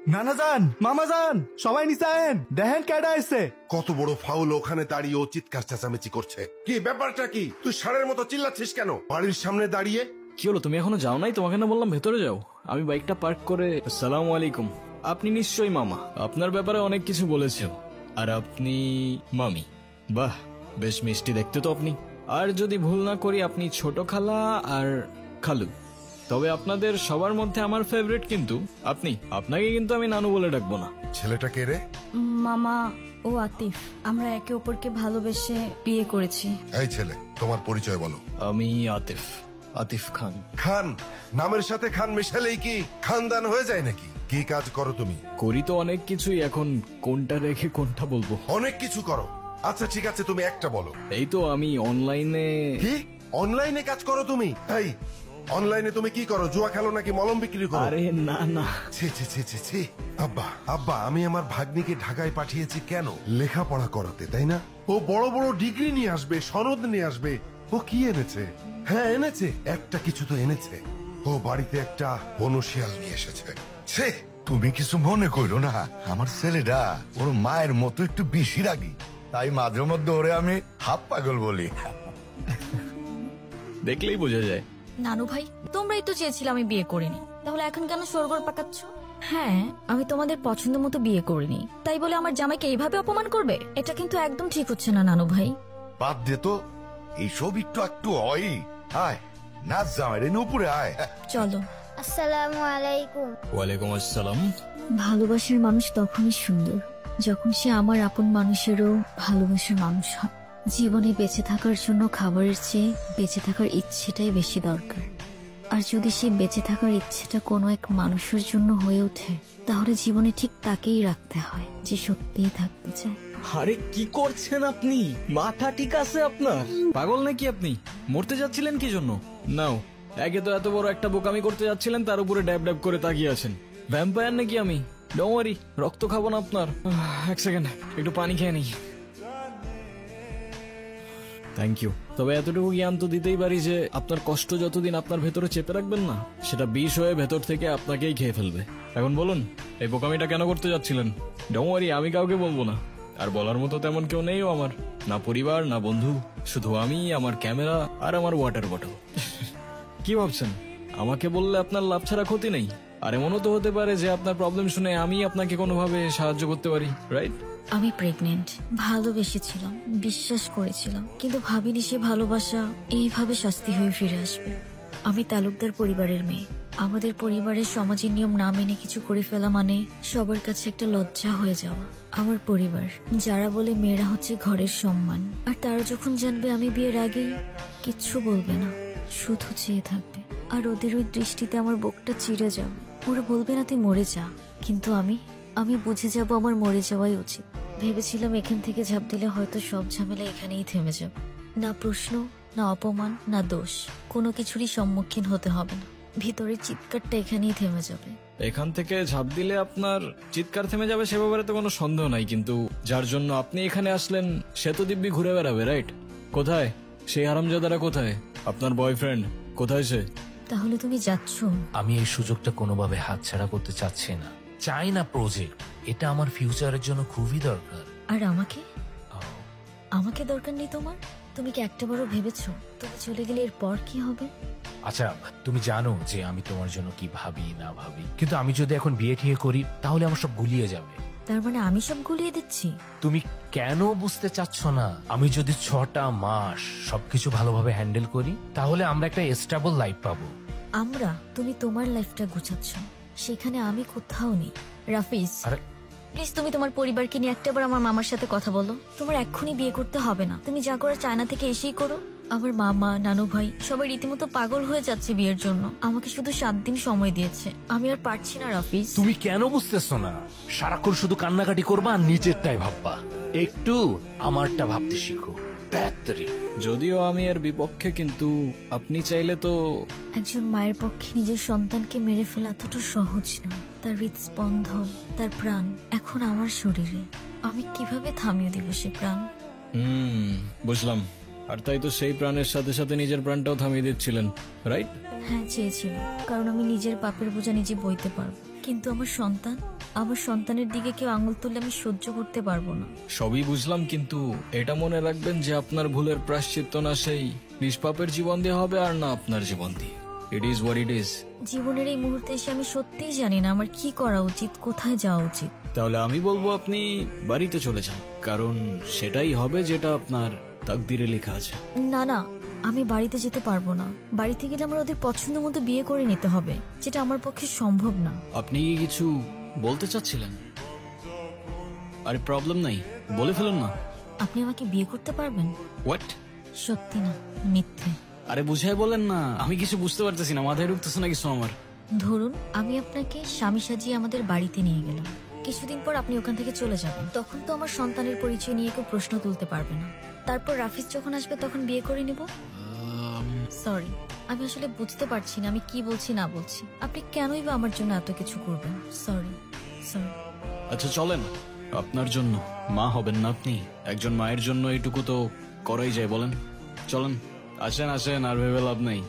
নানা যান, মামা যান, সবাই নিচেন, দেখেন কেডা এসে। কত বড় ফাউল, ওখানে দাঁড়িয়ে ও চিৎকার চেঁচামেচি করছে। কি ব্যাপারটা কি? তুই ষাঁড়ের মতো চিল্লাচ্ছিস কেন বাড়ির সামনে দাঁড়িয়ে? কি হলো, তুমি এখনো যাও নাই? তোমাকে না বললাম ভেতরে যাও। আমি বাইকটা পার্ক করে। আসসালামু আলাইকুম। আপনি নিশ্চয়ই মামা, আপনার ব্যাপারে অনেক কিছু বলেছে। আর আপনি মামি। বাহ, বেশ মিষ্টি দেখতে তো আপনি। আর যদি ভুল না করি আপনি ছোট খালা আর খালু। তবে আপনাদের সবার মধ্যে আমার ফেভারিট কিন্তু আপনি। আপনাকে কিন্তু আমি নানু বলে ডাকবো না। ছেলেটা কে রে? মামা, ও আতিফ। আমরা একে অপরকে ভালোবেসে বিয়ে করেছি। এই ছেলে, তোমার পরিচয় বলো। আমি আতিফ, আতিফ খান। খান? নামের সাথে খান মিশালেই কি খানদান হয়ে যায় নাকি? কি কাজ করো তুমি? করি তো অনেক কিছুই, এখন কোনটা রেখে কোনটা বলবো? অনেক কিছু করো। আচ্ছা ঠিক আছে, তুমি একটা বলো। এই তো আমি অনলাইনে। কি অনলাইনে কাজ করো তুমি? এই অনলাইনে তুমি কি করো? জুয়া খেলো নাকি মলম বিক্রি করো? আরে না না। ছি ছি ছি ছি ছি। আব্বা আব্বা, আমি আমার ভাগ্নিকে ঢাকায় পাঠিয়েছি কেন? লেখাপড়া করাতে, তাই না? ও বড় বড় ডিগ্রি নিয়ে আসবে, সনদ নিয়ে আসবে। ও কি এনেছে? হ্যাঁ এনেছে, একটা কিছু তো এনেছে। ও বাড়িতে একটা বনশিয়াল নিয়ে এসেছে। ছে, তুমি কিছু মনে করো না, আমার ছেলেটা ওর মায়ের মতো একটু বেশি রাগি, তাই মাঝে মধ্যে ওরে আমি হাফ পাগল বলি। দেখলেই বোঝা যায়। নানু ভাই, তোমরাই তো চেয়েছিলে আমি বিয়ে করিনি, তাহলে এখন কেন সরগর পাকাচ্ছ? হ্যাঁ, আমি তোমাদের পছন্দ মতো বিয়ে করিনি, তাই বলে আমার জামাইকে এইভাবে অপমান করবে? এটা কিন্তু একদম ঠিক হচ্ছে না নানু ভাই। বাদ দে তো, এইসব একটু একটু হয়। আয় নাচ জামাই রে, উপরে আয়। চলো। আসসালামু আলাইকুম। ওয়ালাইকুম আসসালাম। ভালোবাসার মানুষ তখনই সুন্দর যখন সে আমার আপন মানুষেরও ভালোবাসার মানুষ হয়। জীবনে বেঁচে থাকার জন্য খাবারের চেয়ে বেঁচে থাকার ইচ্ছেটাই বেশি দরকার। আর যদি সে বেঁচে থাকার ইচ্ছেটা কোনো এক মানুষের জন্য হয়ে ওঠে, তাহলে জীবনে ঠিক তাকেই রাখতে হয় যে সত্যিই থাকতে চায়। আরে কি করছেন আপনি? মাথা ঠিক আছে আপনার? পাগল নাকি আপনি? মরতে যাচ্ছিলেন কি জন্য? নাও, একে তো এত বড় একটা বোকামি করতে যাচ্ছিলেন, তার উপরে ড্যাব ড্যাব করে তাকিয়ে আছেন। ভ্যাম্পায়ার নাকি আমি? ডোন্ট ওয়ারি, রক্ত খাবো না আপনার। এক সেকেন্ড, একটু পানি খেয়ে নিই। Thank you. তবে এতটুকু জ্ঞান তো দিতেই পারি যে আপনার কষ্ট যতদিন আপনার ভেতরে চেপে রাখবেন না, সেটা বিষ হয়ে ভেতর থেকে আপনাকেই খেয়ে ফেলবে। এখন বলুন, এই বোকামিটা কেন করতে যাচ্ছিলেন? ডোন্ট ওয়ারি, আমি কাউকে বলবো না। আর বলার মতো তেমন কেউ নেই আমার, না পরিবার না বন্ধু, শুধু আমি, আমার ক্যামেরা আর আমার ওয়াটার বটল। কি ভাবছেন আমাকে বললে আপনার লাভ ছাড়া ক্ষতি নেই? আর এমনও তো হতে পারে যে আপনার প্রবলেম শুনে আমি আপনাকে কোনোভাবে সাহায্য করতে পারি, রাইট? আমি প্রেগনেন্ট, ভালোবেসেছিলাম, বিশ্বাস করেছিলাম, কিন্তু ভাবিনি সে ভালোবাসা এইভাবে শাস্তি হয়ে ফিরে আসবে। আমি তালুকদার পরিবারের মেয়ে। আমাদের পরিবারের সমাজের নিয়ম না মেনে কিছু করে ফেলা মানে সবার কাছে একটা লজ্জা হয়ে যাওয়া। আমার পরিবার যারা বলে মেয়েরা হচ্ছে ঘরের সম্মান, আর তারা যখন জানবে আমি বিয়ের আগেই কিচ্ছু বলবে না, শুধু চেয়ে থাকবে। আর ওদের ওই দৃষ্টিতে আমার বুকটা চিড়ে যাবে। ওরা বলবে না তুই মরে যা, কিন্তু আমি বুঝে যাব আমার মরে যাওয়াই উচিত। ভেবেছিলাম এখান থেকে ঝাঁপ দিলে হয়তো সব ঝামেলা এখানেই থেমে যাবে। না প্রশ্ন, না অপমান, না দোষ, কোনো কিছুরই সম্মুখীন হতে হবে না। ভিতরের চিৎকারটা এখানেই থেমে যাবে। এখান থেকে ঝাঁপ দিলে আপনার চিৎকার থেমে যাবে সে ব্যাপারে তো কোনো সন্দেহ নাই, কিন্তু যার জন্য আপনি এখানে আসলেন সে তো দিব্যি ঘুরে বেড়াবে, রাইট? কোথায় সেই হারামজাদারা? কোথায় আপনার বয়ফ্রেন্ড? কোথায় সে? তাহলে তুমি যাচ্ছ? আমি এই সুযোগটা কোনোভাবে হাতছাড়া করতে চাচ্ছি না। চাই না প্রজেক্ট, এটা আমার ফিউচারের জন্য খুবই দরকার। আর আমাকে দরকার নেই তোমার? তুমি কি একটাবারও ভেবেছো তুমি চলে গেলে এরপর কি হবে? আচ্ছা, তুমি জানো যে আমি তোমার জন্য কি ভাবি না ভাবি, কিন্তু আমি যদি এখন বিয়ে ঠিয়ে করি তাহলে আমার সব গুলিয়ে যাবে। তার মানে আমি সব গুলিয়ে দিচ্ছি? তুমি কেন বুঝতে চাচ্ছ না? আমি যদি 6টা মাস সবকিছু ভালোভাবে হ্যান্ডেল করি তাহলে আমরা একটা স্টেবল লাইফ পাবো। আমরা? তুমি তোমার লাইফটা গুছাচ্ছ, সেখানে আমি কোথাও নেই। রাফিজ, প্লিজ তুমি তোমার পরিবারকে নিয়ে একটাবার আমার মামার সাথে কথা বলো। তোমার এক্ষুনি বিয়ে করতে হবে না, তুমি যা করার চায়না থেকে এসেই করো। আমার মামা, নানু ভাই সবাই রীতিমতো পাগল হয়ে যাচ্ছে বিয়ের জন্য। আমাকে শুধু 7 দিন সময় দিয়েছে, আমি আর পারছি না রাফিজ। তুমি কেন বুঝতেছো না? সারাক্ষণ শুধু কান্নাকাটি করবা আর নিজেরটাই ভাববা। একটু আমারটা ভাবতে শিখো। যদিও আমি এর বিপক্ষে, কিন্তু আপনি চাইলে তো। একজন মায়ের পক্ষে নিজের সন্তানকে মেরে ফেলা এতটা সহজ না। তার হৃদস্পন্দন, তার প্রাণ এখন আমার শরীরে। আমি কিভাবে থামিয়ে দিব সে প্রাণ? বুঝলাম। আর তাই তো সেই প্রাণের সাথে সাথে নিজের প্রাণটাও থামিয়ে দিচ্ছিলেন, রাইট? হ্যাঁ চেয়েছিলাম, কারণ আমি নিজের পাপের বোঝা নিজে বইতে পারবো। কিন্তু আমার সন্তানের দিকে কেউ আঙুল তুললে আমি সহ্য করতে পারবো না। সবই বুঝলাম, কিন্তু এটা মনে রাখবেন যে আপনার ভুলের প্রায়শ্চিত্ত না সেই নিষ্পাপের জীবন দিয়ে হবে আর না আপনার জীবন দিয়ে। It is what it is. জীবনের এই মুহূর্তে এসে আমি সত্যিই জানি না আমার কি করা উচিত, কোথায় যাওয়া উচিত। তাহলে আমি বলবো আপনি বাড়িতে চলে যান, কারণ সেটাই হবে যেটা আপনার তাকদিরে লেখা আছে। না না, আমি বাড়িতে যেতে পারবো না। বাড়িতে গেলে আমার ওদের পছন্দ মতো বিয়ে করে নিতে হবে, যেটা আমার পক্ষে সম্ভব না। আপনি কি কিছু বলতে চাচ্ছিলেন? আরে প্রবলেম নাই, বলে ফেলুন না। আপনি আমাকে বিয়ে করতে পারবেন? হোয়াট? সত্যি না, মিথ্যে। আরে বুঝাই বলেন না, আমি কিছু বুঝতে পারতেছি না, মাথায় ঢুকতেছে না কিছু আমার। ধরুন আমি আপনাকে স্বামী সাজিয়ে আমাদের বাড়িতে নিয়ে গেলাম, কিছুদিন পর আপনি ওখান থেকে চলে যাবেন। তখন তো আমার সন্তানের পরিচয় নিয়ে কেউ প্রশ্ন তুলতে পারবে না। তারপর রাফিজ যখন আসবে তখন বিয়ে করে নিব। সরি, আমি আসলে বুঝতে পারছি না আমি কি বলছি না বলছি। আপনি কেনই বা আমার জন্য এত কিছু করবেন? সরি। আচ্ছা চলেন, আপনার জন্য মা হবেন না আপনি, একজন মায়ের জন্য এইটুকু তো করাই যায় বলেন। চলেন, আসেন আসেন, আর ভেবে লাভ নেই।